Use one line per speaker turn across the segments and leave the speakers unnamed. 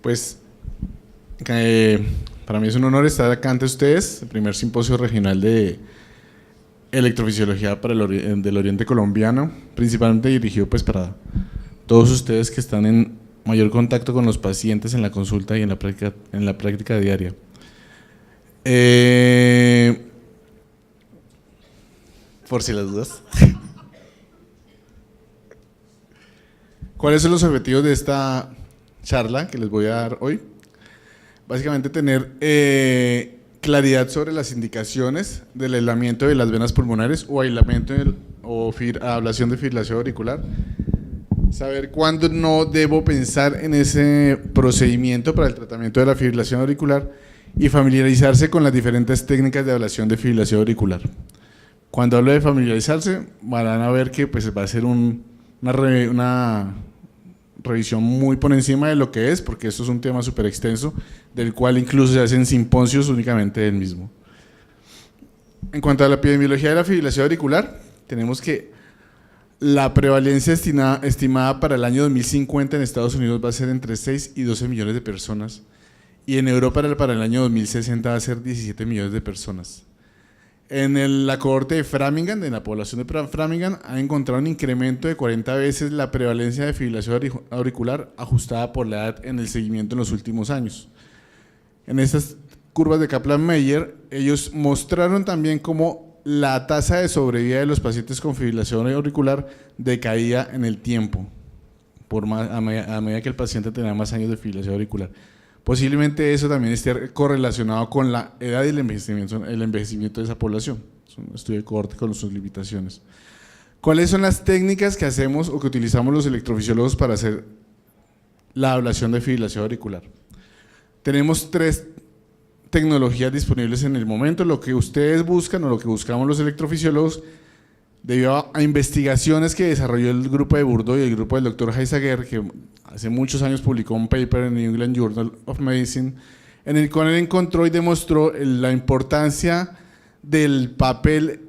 Pues para mí es un honor estar acá ante ustedes, el primer simposio regional de electrofisiología para del Oriente Colombiano, principalmente dirigido pues para todos ustedes que están en mayor contacto con los pacientes en la consulta y en la práctica diaria. Por si las dudas. ¿Cuáles son los objetivos de esta charla que les voy a dar hoy? Básicamente tener claridad sobre las indicaciones del aislamiento de las venas pulmonares o aislamiento ablación de fibrilación auricular. Saber cuándo no debo pensar en ese procedimiento para el tratamiento de la fibrilación auricular y familiarizarse con las diferentes técnicas de ablación de fibrilación auricular. Cuando hablo de familiarizarse, van a ver que pues, va a ser una revisión muy por encima de lo que es, porque esto es un tema súper extenso, del cual incluso se hacen simposios únicamente del mismo. En cuanto a la epidemiología de la fibrilación auricular, tenemos que la prevalencia estimada para el año 2050 en Estados Unidos va a ser entre 6 y 12 millones de personas, y en Europa para el año 2060 va a ser 17 millones de personas. En la cohorte de Framingham, en la población de Framingham, han encontrado un incremento de 40 veces la prevalencia de fibrilación auricular ajustada por la edad en el seguimiento en los últimos años. En estas curvas de Kaplan-Meier, ellos mostraron también cómo la tasa de sobrevida de los pacientes con fibrilación auricular decaía en el tiempo, a medida que el paciente tenía más años de fibrilación auricular. Posiblemente eso también esté correlacionado con la edad y el envejecimiento de esa población. Es un estudio de cohorte con sus limitaciones. ¿Cuáles son las técnicas que hacemos o que utilizamos los electrofisiólogos para hacer la ablación de fibrilación auricular? Tenemos 3 tecnologías disponibles en el momento. Lo que ustedes buscan o lo que buscamos los electrofisiólogos, debido a investigaciones que desarrolló el grupo de Burdo y el grupo del doctor Heisager, que hace muchos años publicó un paper en New England Journal of Medicine, en el cual él encontró y demostró la importancia del papel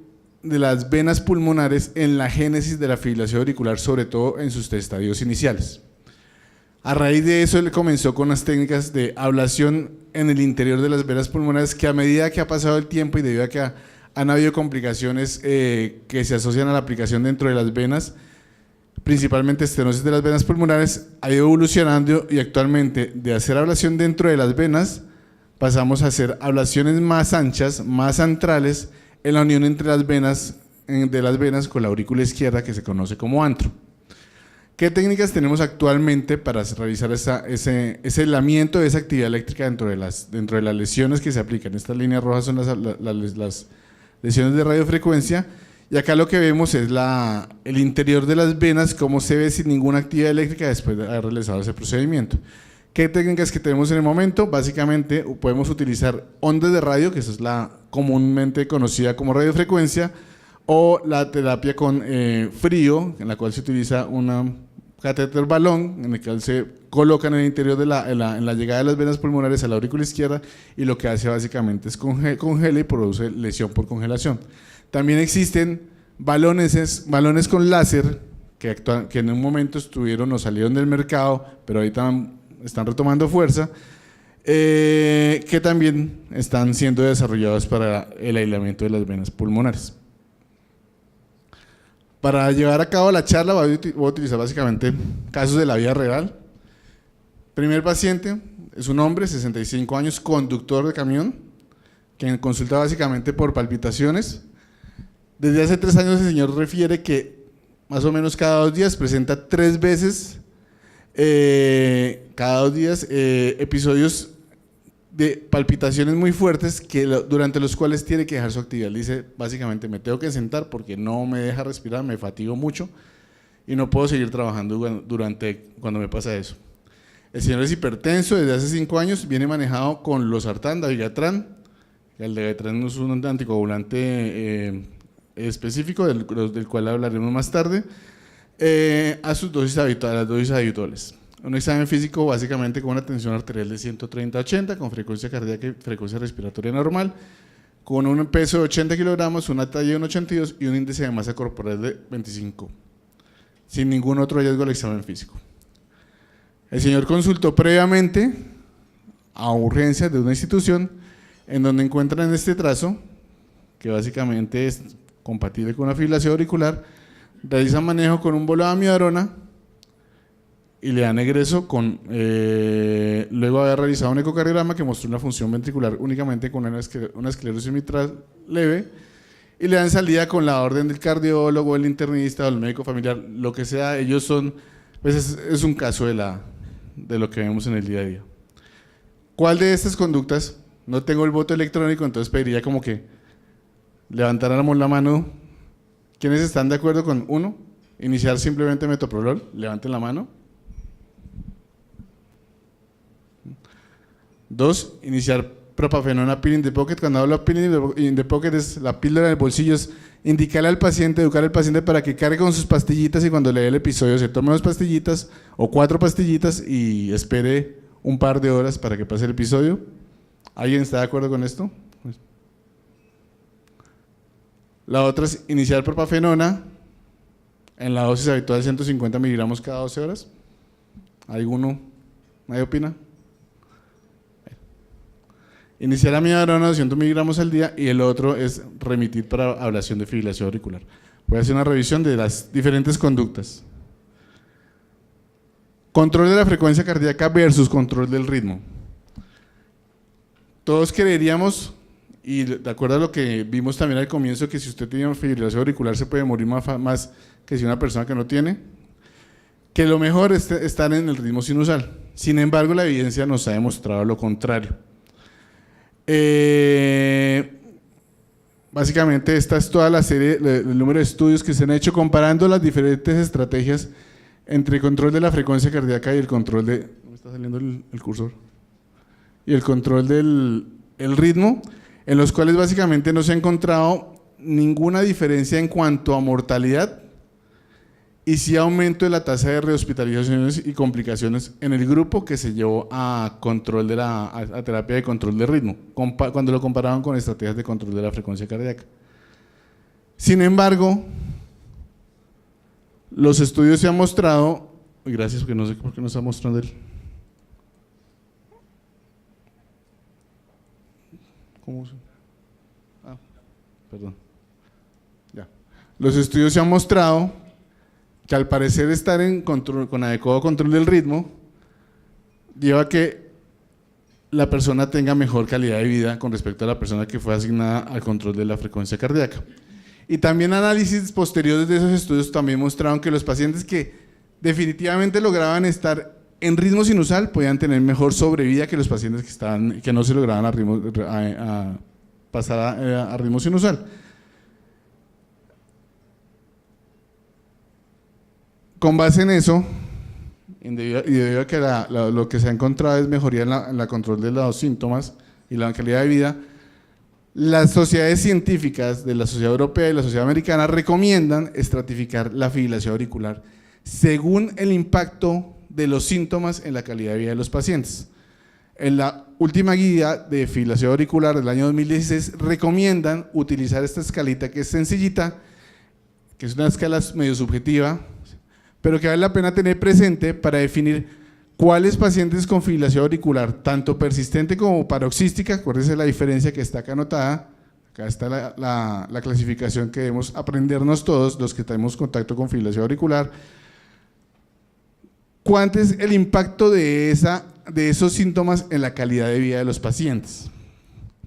de las venas pulmonares en la génesis de la fibrilación auricular, sobre todo en sus estadios iniciales. A raíz de eso, él comenzó con las técnicas de ablación en el interior de las venas pulmonares, que a medida que ha pasado el tiempo y debido a que han habido complicaciones que se asocian a la aplicación dentro de las venas, principalmente estenosis de las venas pulmonares, ha ido evolucionando y actualmente de hacer ablación dentro de las venas pasamos a hacer ablaciones más anchas, más centrales, en la unión entre las venas, de las venas con la aurícula izquierda, que se conoce como antro. ¿Qué técnicas tenemos actualmente para realizar ese aislamiento de esa actividad eléctrica dentro de las lesiones que se aplican? Estas líneas rojas son las lesiones de radiofrecuencia, y acá lo que vemos es el interior de las venas, cómo se ve sin ninguna actividad eléctrica después de haber realizado ese procedimiento. ¿Qué técnicas que tenemos en el momento? Básicamente podemos utilizar ondas de radio, que esa es la comúnmente conocida como radiofrecuencia, o la terapia con frío, en la cual se utiliza un catéter balón, en el cual se coloca en el interior en la llegada de las venas pulmonares a la aurícula izquierda, y lo que hace básicamente es congela y produce lesión por congelación. También existen balones con láser que en un momento estuvieron o salieron del mercado, pero ahorita están retomando fuerza, que también están siendo desarrollados para el aislamiento de las venas pulmonares. Para llevar a cabo la charla voy a utilizar básicamente casos de la vida real. Primer paciente es un hombre, 65 años, conductor de camión, que consulta básicamente por palpitaciones. Desde hace 3 años el señor refiere que más o menos cada 2 días presenta 3 veces, episodios de palpitaciones muy fuertes durante los cuales tiene que dejar su actividad. Dice básicamente: me tengo que sentar porque no me deja respirar, me fatigo mucho y no puedo seguir trabajando cuando me pasa eso. El señor es hipertenso desde hace 5 años, viene manejado con losartán, dabigatran. El dabigatran es un anticoagulante específico del cual hablaremos más tarde, a las dosis habituales. Un examen físico básicamente con una tensión arterial de 130/80, con frecuencia cardíaca y frecuencia respiratoria normal, con un peso de 80 kilogramos, una talla de 1,82 y un índice de masa corporal de 25, sin ningún otro hallazgo al examen físico. El señor consultó previamente a urgencias de una institución en donde encuentran este trazo, que básicamente es compatible con una fibrilación auricular, realizan manejo con un bolo de amiodarona y le dan egreso con, luego de haber realizado un ecocardiograma que mostró una función ventricular únicamente con una esclerosis mitral leve, y le dan salida con la orden del cardiólogo, el internista o el médico familiar, lo que sea. Ellos son, pues es un caso de lo que vemos en el día a día. ¿Cuál de estas conductas? No tengo el voto electrónico, entonces pediría como que levantáramos la mano. ¿Quiénes están de acuerdo con 1? Iniciar simplemente metoprolol, levanten la mano. 2, iniciar propafenona pill in the pocket. Cuando hablo de pill in the pocket es la píldora en el bolsillo, es indicarle al paciente, educar al paciente para que cargue con sus pastillitas y cuando le dé el episodio se tome 2 pastillitas o 4 pastillitas y espere un par de horas para que pase el episodio. ¿Alguien está de acuerdo con esto? La otra es iniciar propafenona en la dosis habitual de 150 miligramos cada 12 horas. ¿Alguno? ¿Nadie opina? Iniciar amiodarona 200 miligramos al día y el otro es remitir para ablación de fibrilación auricular. Voy a hacer una revisión de las diferentes conductas. Control de la frecuencia cardíaca versus control del ritmo. Todos creeríamos, y de acuerdo a lo que vimos también al comienzo, que si usted tiene una fibrilación auricular se puede morir más que si una persona que no tiene, que lo mejor es estar en el ritmo sinusal. Sin embargo, la evidencia nos ha demostrado lo contrario. Básicamente esta es toda la serie, el número de estudios que se han hecho comparando las diferentes estrategias entre el control de la frecuencia cardíaca y el control de… ¿me está saliendo el cursor? Y el control del ritmo, en los cuales básicamente no se ha encontrado ninguna diferencia en cuanto a mortalidad y sí aumento de la tasa de rehospitalizaciones y complicaciones en el grupo que se llevó a control de a terapia de control de ritmo, cuando lo comparaban con estrategias de control de la frecuencia cardíaca. Sin embargo, los estudios se han mostrado, y gracias porque no sé por qué no está mostrando él. ¿Cómo se? Perdón. Ya. Los estudios se han mostrado que al parecer estar en control, con adecuado control del ritmo, lleva a que la persona tenga mejor calidad de vida con respecto a la persona que fue asignada al control de la frecuencia cardíaca. Y también análisis posteriores de esos estudios también mostraron que los pacientes que definitivamente lograban estar en ritmo sinusal podían tener mejor sobrevida que los pacientes que no se lograban pasar a ritmo sinusal. Con base en eso, y debido a que lo que se ha encontrado es mejoría en la control de los síntomas y la calidad de vida, las sociedades científicas de la Sociedad Europea y la Sociedad Americana recomiendan estratificar la fibrilación auricular según el impacto de los síntomas en la calidad de vida de los pacientes. En la última guía de fibrilación auricular del año 2016 recomiendan utilizar esta escalita que es sencillita, que es una escala medio subjetiva, pero que vale la pena tener presente para definir cuáles pacientes con fibrilación auricular, tanto persistente como paroxística, acuérdense la diferencia que está acá anotada, acá está la clasificación que debemos aprendernos todos los que tenemos contacto con fibrilación auricular, cuánto es el impacto de esos síntomas en la calidad de vida de los pacientes.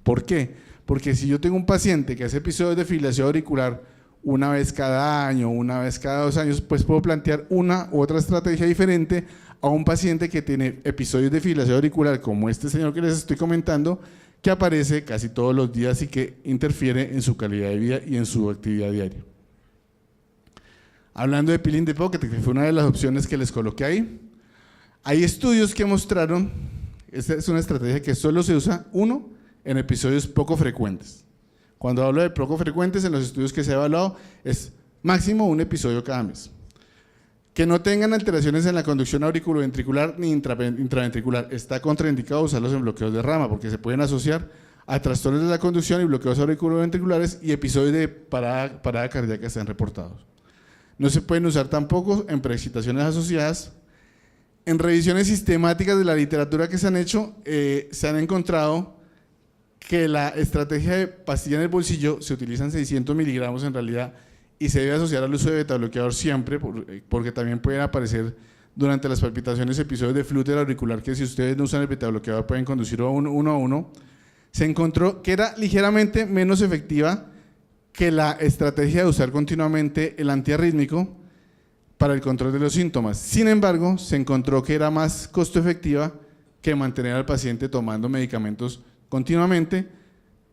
¿Por qué? Porque si yo tengo un paciente que hace episodios de fibrilación auricular una vez cada año, una vez cada 2 años, pues puedo plantear una u otra estrategia diferente a un paciente que tiene episodios de fibrilación auricular, como este señor que les estoy comentando, que aparece casi todos los días y que interfiere en su calidad de vida y en su actividad diaria. Hablando de pill in the pocket, que fue una de las opciones que les coloqué ahí, hay estudios que mostraron, esta es una estrategia que solo se usa, en episodios poco frecuentes. Cuando hablo de poco frecuentes, en los estudios que se ha evaluado, es máximo un episodio cada mes. Que no tengan alteraciones en la conducción auriculoventricular ni intraventricular. Está contraindicado usarlos en bloqueos de rama, porque se pueden asociar a trastornos de la conducción y bloqueos auriculoventriculares y episodios de parada cardíaca están reportados. No se pueden usar tampoco en preexcitaciones asociadas En revisiones sistemáticas de la literatura que se han hecho, se han encontrado que la estrategia de pastilla en el bolsillo se utilizan 600 miligramos en realidad y se debe asociar al uso de betabloqueador siempre, porque también pueden aparecer durante las palpitaciones episodios de flúter auricular que si ustedes no usan el betabloqueador pueden conducir uno a uno. Se encontró que era ligeramente menos efectiva que la estrategia de usar continuamente el antiarrítmico para el control de los síntomas. Sin embargo, se encontró que era más costo efectiva que mantener al paciente tomando medicamentos continuamente,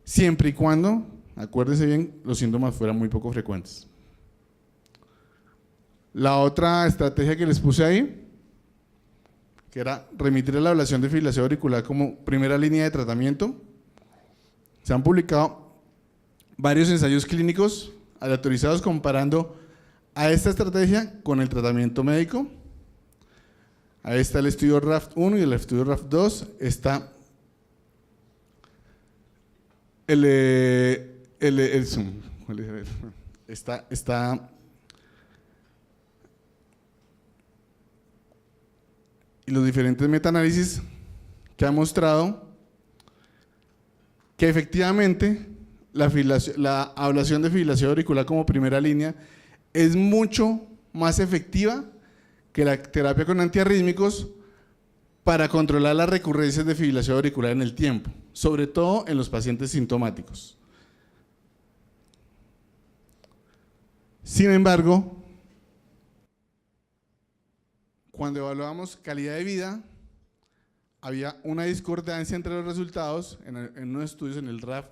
siempre y cuando, acuérdense bien, los síntomas fueran muy poco frecuentes. La otra estrategia que les puse ahí, que era remitir a la ablación de fibrilación auricular como primera línea de tratamiento. Se han publicado varios ensayos clínicos aleatorizados comparando a esta estrategia con el tratamiento médico. Ahí está el estudio RAFT 1 y el estudio RAFT 2. Está y los diferentes metaanálisis que han mostrado que efectivamente la ablación de fibrilación auricular como primera línea es mucho más efectiva que la terapia con antiarrítmicos para controlar las recurrencias de fibrilación auricular en el tiempo, sobre todo en los pacientes sintomáticos. Sin embargo, cuando evaluamos calidad de vida, había una discordancia entre los resultados. En unos estudios en el RAF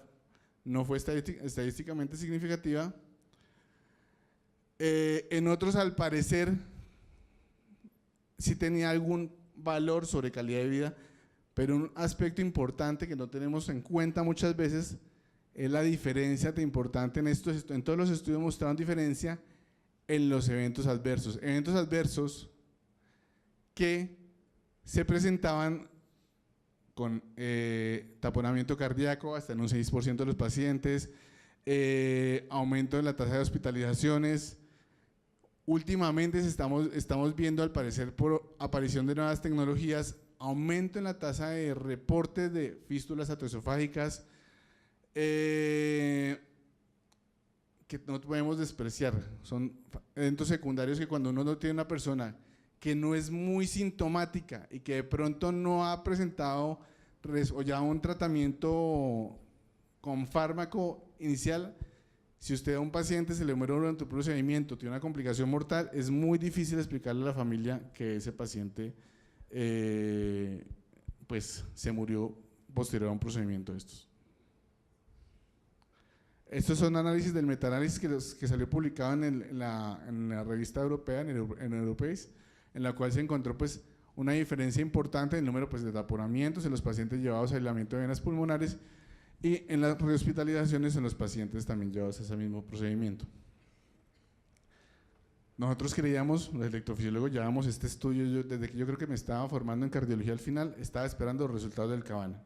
no fue estadísticamente significativa. En otros, al parecer, sí tenía algún valor sobre calidad de vida, pero un aspecto importante que no tenemos en cuenta muchas veces es la diferencia tan importante en todos los estudios mostraron diferencia en los eventos adversos. Eventos adversos que se presentaban con taponamiento cardíaco hasta en un 6% de los pacientes, aumento en la tasa de hospitalizaciones. Últimamente estamos viendo, al parecer por aparición de nuevas tecnologías, aumento en la tasa de reportes de fístulas atroesofágicas que no podemos despreciar. Son eventos secundarios que cuando uno no tiene una persona que no es muy sintomática y que de pronto no ha presentado o ya un tratamiento con fármaco inicial, si usted a un paciente se le muere durante un procedimiento, tiene una complicación mortal, es muy difícil explicarle a la familia que ese paciente pues se murió posterior a un procedimiento de estos. Estos son análisis del metaanálisis que salió publicado en la revista europea, en Europace, en la cual se encontró pues una diferencia importante en el número pues, de taponamientos en los pacientes llevados a aislamiento de venas pulmonares y en las rehospitalizaciones en los pacientes también llevados a ese mismo procedimiento. Nosotros creíamos, los electrofisiólogos, llevamos este estudio, desde que yo creo que me estaba formando en cardiología al final, estaba esperando los resultados del Cabana.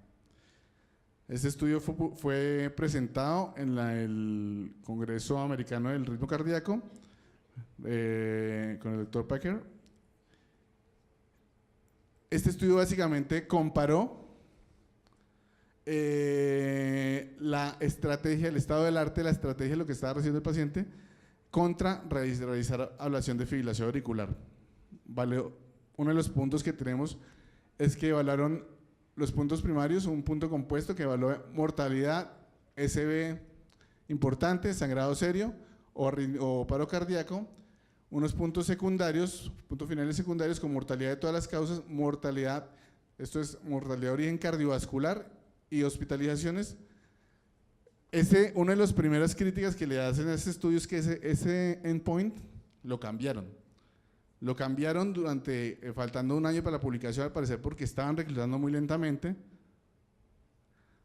Este estudio fue presentado en el Congreso Americano del Ritmo Cardíaco con el doctor Packer. Este estudio básicamente comparó la estrategia, el estado del arte, la estrategia de lo que estaba recibiendo el paciente contra realizar ablación de fibrilación auricular. Vale, uno de los puntos que tenemos es que evaluaron los puntos primarios, un punto compuesto que evalúa mortalidad, SB importante, sangrado serio o paro cardíaco, unos puntos secundarios, puntos finales secundarios con mortalidad de todas las causas, mortalidad, esto es mortalidad de origen cardiovascular y hospitalizaciones. Una de las primeras críticas que le hacen a este estudio es que ese endpoint lo cambiaron. Lo cambiaron faltando un año para la publicación, al parecer porque estaban reclutando muy lentamente.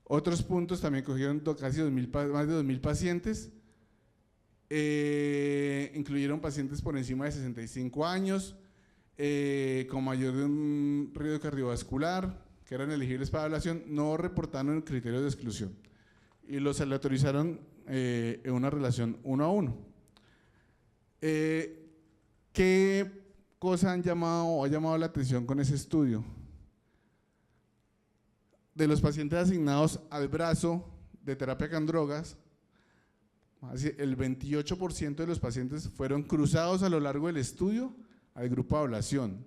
Otros puntos también cogieron casi más de 2.000 pacientes, incluyeron pacientes por encima de 65 años, con mayor de un riesgo cardiovascular, que eran elegibles para ablación, no reportaron el criterio de exclusión y los aleatorizaron en una relación 1 a 1. ¿Qué cosa han llamado o ha llamado la atención con ese estudio? De los pacientes asignados al brazo de terapia con drogas, el 28% de los pacientes fueron cruzados a lo largo del estudio al grupo de ablación.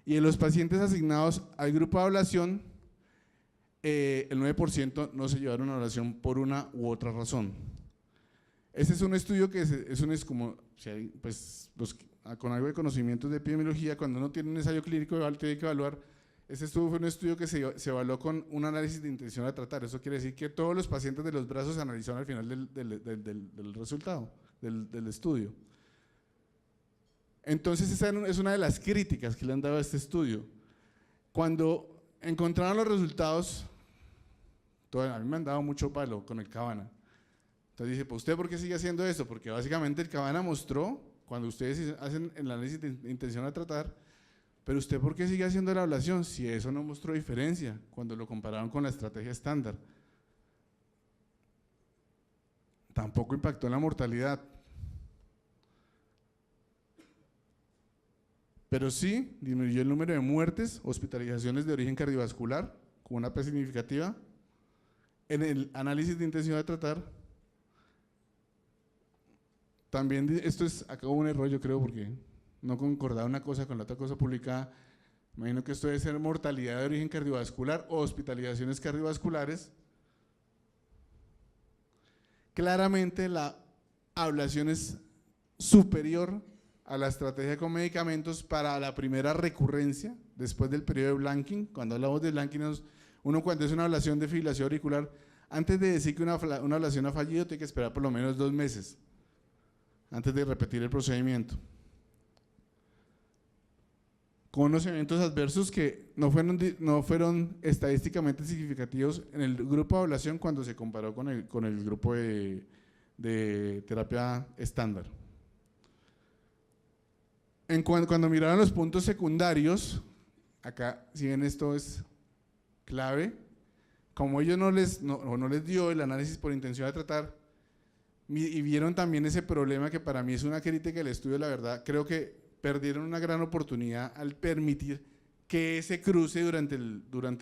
Y de los pacientes asignados al grupo de ablación, el 9% no se llevaron a ablación por una u otra razón. Este es un estudio que es como, pues, con algo de conocimientos de epidemiología, cuando uno tiene un ensayo clínico tiene que evaluar. Este estudio fue un estudio que se evaluó con un análisis de intención a tratar. Eso quiere decir que todos los pacientes de los brazos se analizaron al final del resultado, del estudio. Entonces esa es una de las críticas que le han dado a este estudio. Cuando encontraron los resultados, a mí me han dado mucho palo con el Cabana. Entonces dice, pues ¿usted por qué sigue haciendo eso? Porque básicamente el Cabana mostró, cuando ustedes hacen el análisis de intención a tratar, pero ¿usted por qué sigue haciendo la ablación si eso no mostró diferencia cuando lo compararon con la estrategia estándar? Tampoco impactó en la mortalidad. Pero sí disminuyó el número de muertes, hospitalizaciones de origen cardiovascular, con una P significativa. En el análisis de intención de tratar, también acá hubo un error, yo creo, porque no concordaba una cosa con la otra cosa publicada. Imagino que esto debe ser mortalidad de origen cardiovascular o hospitalizaciones cardiovasculares. Claramente la ablación es superior a la estrategia con medicamentos para la primera recurrencia después del periodo de blanking. Cuando hablamos de blanking, uno cuando es una ablación de fibrilación auricular, antes de decir que una ablación ha fallido, tiene que esperar por lo menos 2 meses antes de repetir el procedimiento. Con unos eventos adversos que no fueron estadísticamente significativos en el grupo de ablación cuando se comparó con el grupo de terapia estándar. Cuando miraron los puntos secundarios, acá si ven esto es clave, como ellos no les dio el análisis por intención de tratar y vieron también ese problema que para mí es una crítica del estudio, la verdad, creo que perdieron una gran oportunidad al permitir que ese cruce durante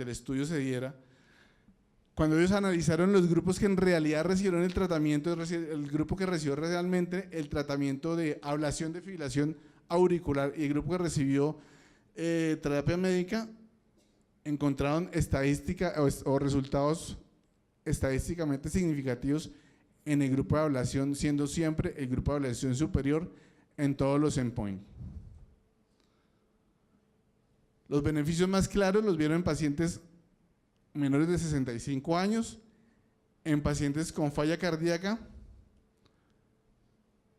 el estudio se diera. Cuando ellos analizaron los grupos que en realidad recibieron el tratamiento, el grupo que recibió realmente el tratamiento de ablación de fibrilación auricular y el grupo que recibió terapia médica, encontraron estadística o resultados estadísticamente significativos en el grupo de ablación, siendo siempre el grupo de ablación superior en todos los endpoints. Los beneficios más claros los vieron en pacientes menores de 65 años, en pacientes con falla cardíaca.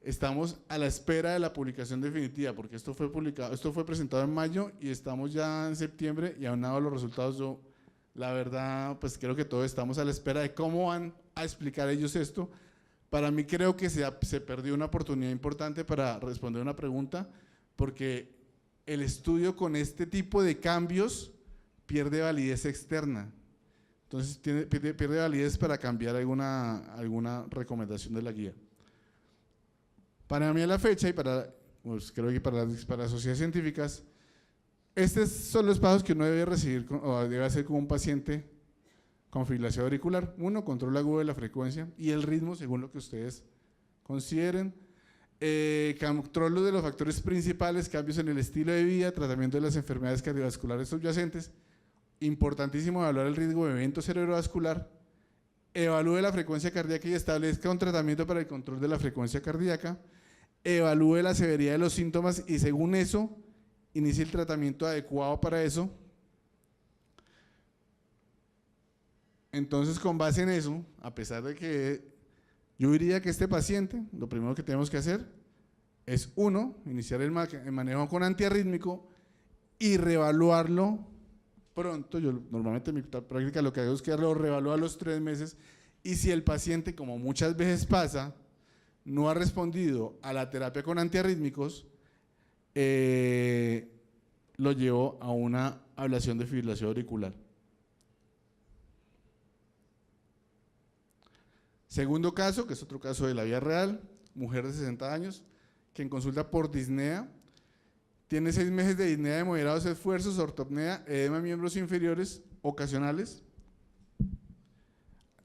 Estamos a la espera de la publicación definitiva, porque esto fue presentado en mayo y estamos ya en septiembre y aún nada los resultados. Yo, la verdad, pues creo que todos estamos a la espera de cómo van a explicar ellos esto. Para mí creo que se perdió una oportunidad importante para responder una pregunta, porque el estudio con este tipo de cambios pierde validez externa. Entonces pierde validez para cambiar alguna recomendación de la guía. Para mí a la fecha y creo que para las sociedades científicas, estos son los pasos que uno debe recibir o debe hacer con un paciente con fibrilación auricular. 1, control agudo de la frecuencia y el ritmo según lo que ustedes consideren. Control de los factores principales, cambios en el estilo de vida, tratamiento de las enfermedades cardiovasculares subyacentes. Importantísimo evaluar el riesgo de evento cerebrovascular. Evalúe la frecuencia cardíaca y establezca un tratamiento para el control de la frecuencia cardíaca. Evalúe la severidad de los síntomas y según eso, inicie el tratamiento adecuado para eso. Entonces, con base en eso, a pesar de que yo diría que este paciente, lo primero que tenemos que hacer es, 1, iniciar el manejo con antiarrítmico y reevaluarlo pronto. Yo normalmente en mi práctica lo que hago es que lo reevalúo a los 3 meses y si el paciente, como muchas veces pasa, no ha respondido a la terapia con antiarrítmicos, lo llevo a una ablación de fibrilación auricular. Segundo caso, que es otro caso de la vida real, mujer de 60 años, que en consulta por disnea, Tiene 6 meses de disnea de moderados esfuerzos, ortopnea, edema de miembros inferiores ocasionales.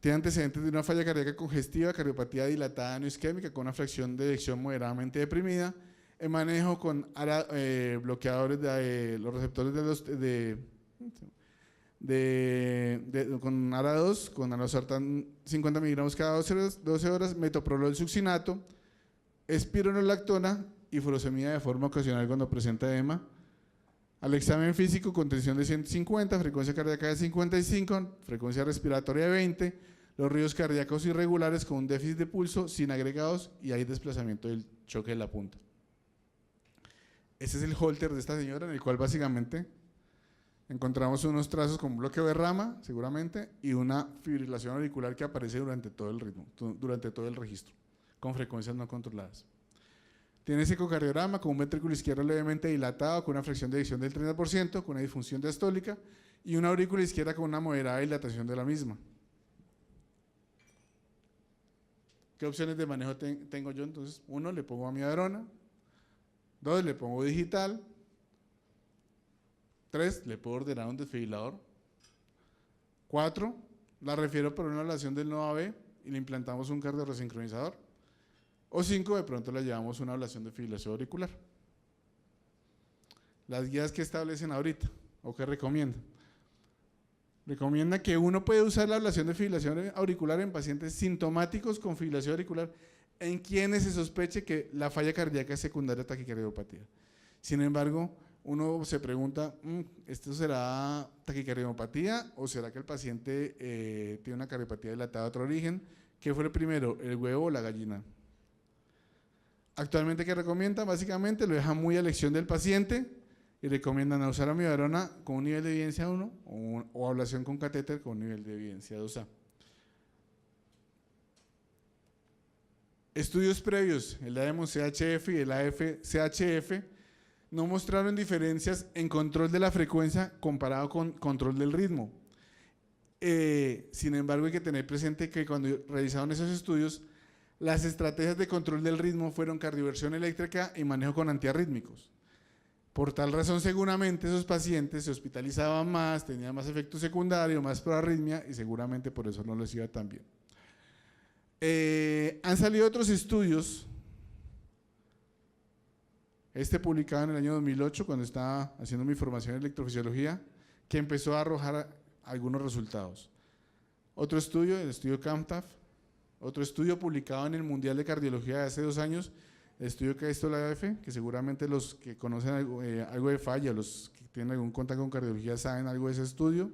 Tiene antecedentes de una falla cardíaca congestiva, cardiopatía dilatada no isquémica con una fracción de eyección moderadamente deprimida. El manejo con bloqueadores de los receptores con ARA2, con analosartán 50 miligramos cada 12 horas, metoprolol succinato, espironolactona y furosemida de forma ocasional cuando presenta edema. Al examen físico con tensión de 150, frecuencia cardíaca de 55, frecuencia respiratoria de 20, los ruidos cardíacos irregulares con un déficit de pulso sin agregados y hay desplazamiento del choque de la punta. Este es el holter de esta señora, en el cual básicamente encontramos unos trazos con bloqueo de rama, seguramente, y una fibrilación auricular que aparece durante todo el ritmo, durante todo el registro, con frecuencias no controladas. Tiene ese ecocardiograma con un ventrículo izquierdo levemente dilatado, con una fracción de eyección del 30%, con una disfunción diastólica, y una aurícula izquierda con una moderada dilatación de la misma. ¿Qué opciones de manejo tengo yo? Entonces, 1, le pongo amiodarona. 2, le pongo digital. 3, le puedo ordenar un desfibrilador. 4, la refiero por una ablación del nodo AB y le implantamos un cardioresincronizador. O 5, de pronto le llevamos una ablación de fibrilación auricular. Las guías que establecen ahorita, o que recomiendan. Recomienda que uno puede usar la ablación de fibrilación auricular en pacientes sintomáticos con fibrilación auricular en quienes se sospeche que la falla cardíaca es secundaria a taquicardiopatía. Sin embargo, uno se pregunta, ¿esto será taquicardiopatía o será que el paciente tiene una cardiopatía dilatada de otro origen? ¿Qué fue el primero, el huevo o la gallina? Actualmente, ¿qué recomiendan? Básicamente lo dejan muy a elección del paciente y recomiendan usar amiodarona con un nivel de evidencia 1 o ablación con catéter con un nivel de evidencia 2A. Estudios previos, el AEMO-CHF y el AF-CHF, no mostraron diferencias en control de la frecuencia comparado con control del ritmo. Sin embargo, hay que tener presente que cuando realizaron esos estudios, las estrategias de control del ritmo fueron cardioversión eléctrica y manejo con antiarrítmicos. Por tal razón, seguramente esos pacientes se hospitalizaban más, tenían más efecto secundario, más proarritmia y seguramente por eso no les iba tan bien. Han salido otros estudios, publicado en el año 2008 cuando estaba haciendo mi formación en electrofisiología, que empezó a arrojar algunos resultados. Otro estudio, el estudio CAMTAF, otro estudio publicado en el Mundial de Cardiología de hace 2 años, el estudio KESTOL-AF, que seguramente los que conocen algo de falla, los que tienen algún contacto con cardiología saben algo de ese estudio,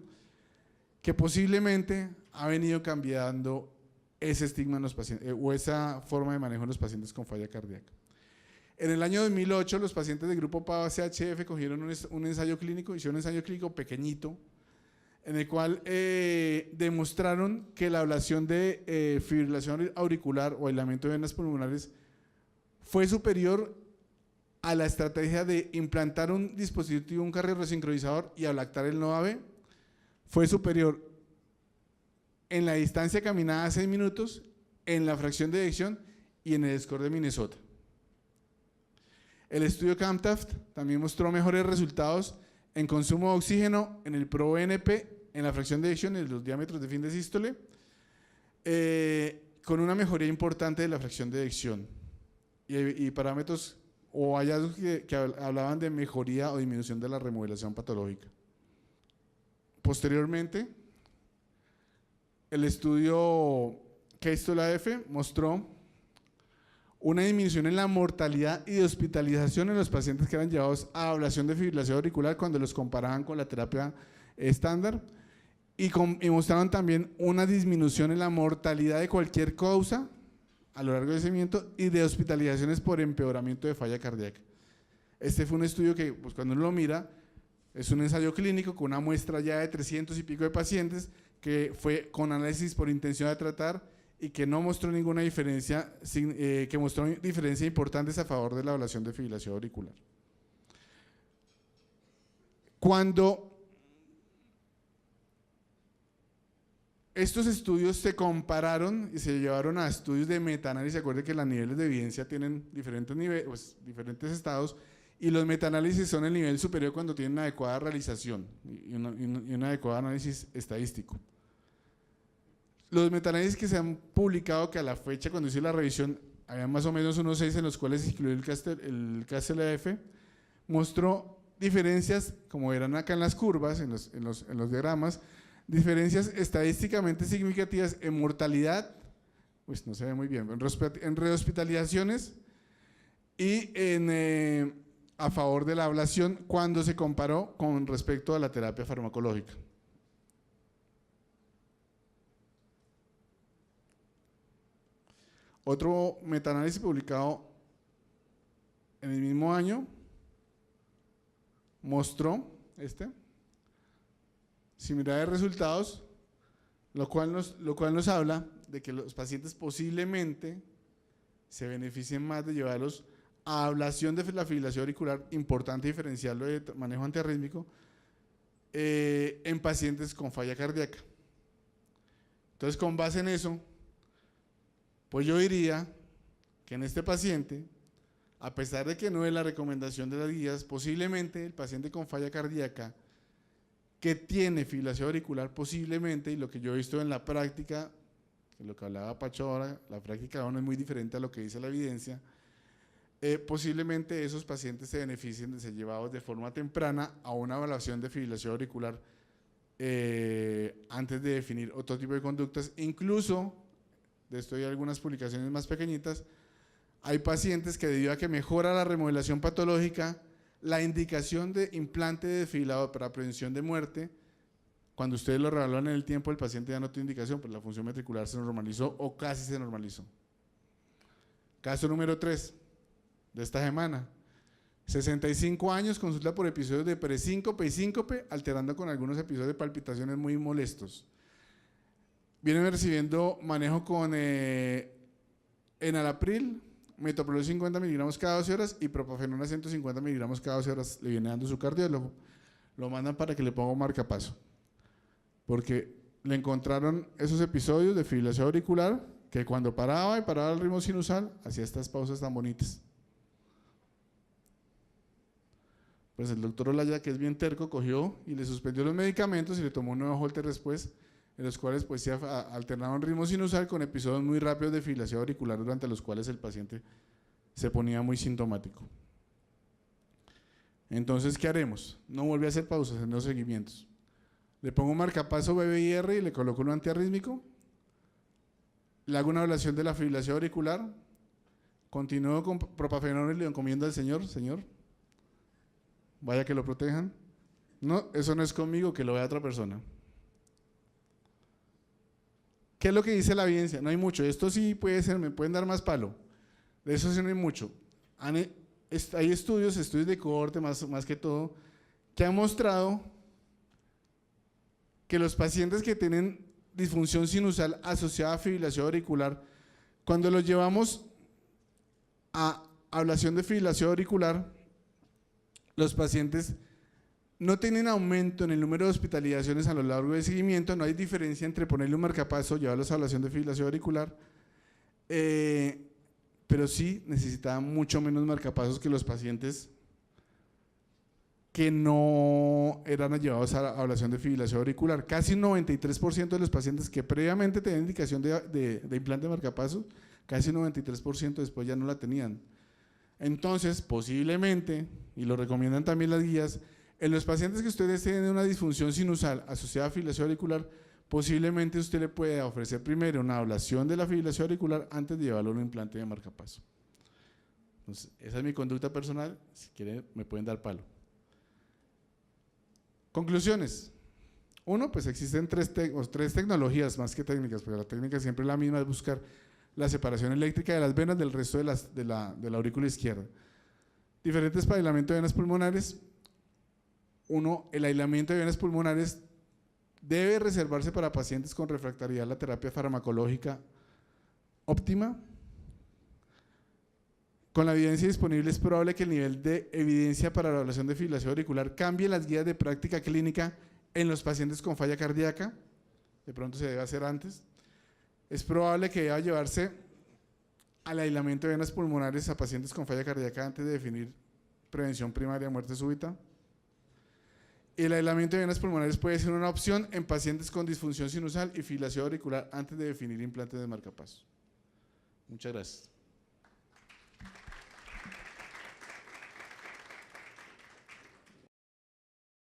que posiblemente ha venido cambiando ese estigma en los pacientes o esa forma de manejo en los pacientes con falla cardíaca. En el año 2008 los pacientes del grupo PAVA-CHF cogieron un ensayo clínico, hicieron un ensayo clínico pequeñito, en el cual demostraron que la ablación de fibrilación auricular o aislamiento de venas pulmonares fue superior a la estrategia de implantar un dispositivo, un cardioresincronizador y ablactar el nodo AB, fue superior en la distancia caminada a 6 minutos, en la fracción de eyección y en el score de Minnesota. El estudio CAMTAF también mostró mejores resultados en consumo de oxígeno, en el ProBNP, en la fracción de eyección y en los diámetros de fin de sístole, con una mejoría importante de la fracción de eyección y parámetros o hallazgos que hablaban de mejoría o disminución de la remodelación patológica. Posteriormente, el estudio KESTOL-AF mostró una disminución en la mortalidad y de hospitalización en los pacientes que eran llevados a ablación de fibrilación auricular cuando los comparaban con la terapia estándar y mostraron también una disminución en la mortalidad de cualquier causa a lo largo del seguimiento y de hospitalizaciones por empeoramiento de falla cardíaca. Este fue un estudio que, pues, cuando uno lo mira, es un ensayo clínico con una muestra ya de 300 y pico de pacientes que fue con análisis por intención de tratar y que no mostró ninguna diferencia, que mostró diferencias importantes a favor de la ablación de fibrilación auricular. Cuando estos estudios se compararon y se llevaron a estudios de metaanálisis, se acuerden que los niveles de evidencia tienen diferentes niveles, pues, diferentes estados, y los metaanálisis son el nivel superior cuando tienen una adecuada realización y un adecuado análisis estadístico. Los metaanálisis que se han publicado, que a la fecha cuando hice la revisión había más o menos unos 6 en los cuales se incluyó el CASTEL-AF, mostró diferencias, como verán acá en las curvas, en los diagramas, diferencias estadísticamente significativas en mortalidad, pues no se ve muy bien, en rehospitalizaciones y a favor de la ablación cuando se comparó con respecto a la terapia farmacológica. Otro metaanálisis publicado en el mismo año mostró similares de resultados, lo cual nos habla de que los pacientes posiblemente se beneficien más de llevarlos a ablación de la fibrilación auricular, importante diferenciarlo de manejo antiarrítmico, en pacientes con falla cardíaca. Entonces, con base en eso, pues yo diría que en este paciente, a pesar de que no es la recomendación de las guías, posiblemente el paciente con falla cardíaca que tiene fibrilación auricular, posiblemente, y lo que yo he visto en la práctica, que lo que hablaba Pacho ahora, la práctica aún es muy diferente a lo que dice la evidencia, posiblemente esos pacientes se beneficien de ser llevados de forma temprana a una evaluación de fibrilación auricular antes de definir otro tipo de conductas. Incluso, de esto hay algunas publicaciones más pequeñitas, hay pacientes que debido a que mejora la remodelación patológica, la indicación de implante de desfibrilador para prevención de muerte, cuando ustedes lo revalúan en el tiempo, el paciente ya no tiene indicación, pues la función ventricular se normalizó o casi se normalizó. Caso número 3 de esta semana: 65 años, consulta por episodios de presíncope y síncope, alterando con algunos episodios de palpitaciones muy molestos. Vienen recibiendo manejo con enalapril, metoprolol 50 miligramos cada 12 horas y propafenona 150 miligramos cada 12 horas. Le viene dando su cardiólogo, lo mandan para que le ponga un marcapaso, porque le encontraron esos episodios de fibrilación auricular que cuando paraba el ritmo sinusal, hacía estas pausas tan bonitas. Pues el doctor Olaya, que es bien terco, cogió y le suspendió los medicamentos y le tomó un nuevo Holter después, en los cuales pues se alternaban ritmo sinusal con episodios muy rápidos de fibrilación auricular, durante los cuales el paciente se ponía muy sintomático. Entonces, ¿qué haremos? No vuelve a hacer pausas en los seguimientos. Le pongo un marcapaso BBIR y le coloco un antiarrítmico, le hago una evaluación de la fibrilación auricular, continúo con propafenona y le encomiendo al Señor, vaya que lo protejan. No, eso no es conmigo, que lo vea otra persona. ¿Qué es lo que dice la evidencia? No hay mucho. Esto sí puede ser, me pueden dar más palo. De eso sí no hay mucho. Hay estudios de cohorte más que todo, que han mostrado que los pacientes que tienen disfunción sinusal asociada a fibrilación auricular, cuando los llevamos a ablación de fibrilación auricular, los pacientes no tienen aumento en el número de hospitalizaciones a lo largo del seguimiento. No hay diferencia entre ponerle un marcapaso, llevarlos a ablación de fibrilación auricular, pero sí necesitaban mucho menos marcapasos que los pacientes que no eran llevados a ablación de fibrilación auricular. Casi un 93% de los pacientes que previamente tenían indicación de implante de marcapasos, casi un 93% después ya no la tenían. Entonces, posiblemente, y lo recomiendan también las guías, en los pacientes que ustedes tienen una disfunción sinusal asociada a fibrilación auricular, posiblemente usted le puede ofrecer primero una ablación de la fibrilación auricular antes de llevarlo a un implante de marcapaso. Entonces, esa es mi conducta personal. Si quieren, me pueden dar palo. Conclusiones. Uno, pues existen tres tecnologías más que técnicas, porque la técnica siempre es la misma, es buscar la separación eléctrica de las venas del resto de la aurícula izquierda. Diferentes para aislamiento de venas pulmonares. Uno, el aislamiento de venas pulmonares debe reservarse para pacientes con refractariedad a la terapia farmacológica óptima. Con la evidencia disponible es probable que el nivel de evidencia para la evaluación de fibrilación auricular cambie las guías de práctica clínica en los pacientes con falla cardíaca. De pronto se debe hacer antes. Es probable que deba llevarse al aislamiento de venas pulmonares a pacientes con falla cardíaca antes de definir prevención primaria de muerte súbita. El aislamiento de venas pulmonares puede ser una opción en pacientes con disfunción sinusal y fibrilación auricular antes de definir implantes de marcapasos. Muchas gracias.